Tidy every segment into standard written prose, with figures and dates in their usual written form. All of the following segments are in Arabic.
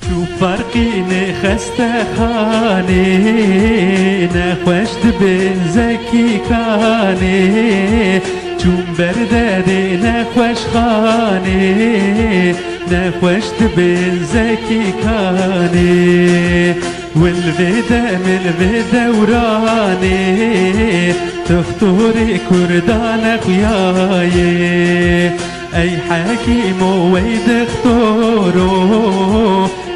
شو فرقي نخست خاني نخوشت بن زكي كاني چون بردادي نخوش خاني نخوشت بن زكي كاني والفدا من الفدا وراني تخطوري كردان خياي اي حكيم ويد اختورو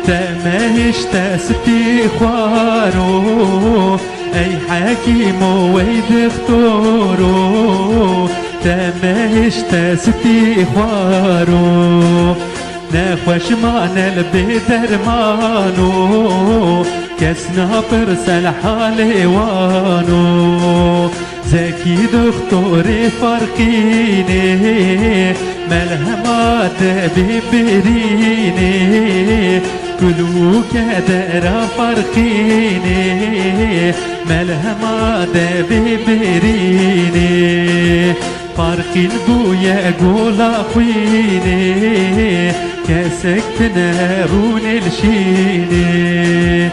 تماهش تستي خوارو اي حكيم ويد اختورو تماهش تستي خوارو نخوش معنا البدرمانو كسنا برسل حالي وانو زكي دكتوري فرقيني ملهمات ببريني كلو كدر فرقيني ملهمات ببريني فرق البويا قول اخويني كسكتنا رون الشيني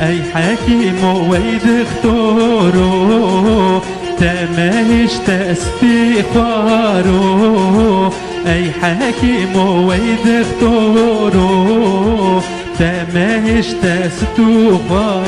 اي حكيم ويد اختورو تماهش تستخوارو اي حكيم ويد اختورو تماهش تستخوارو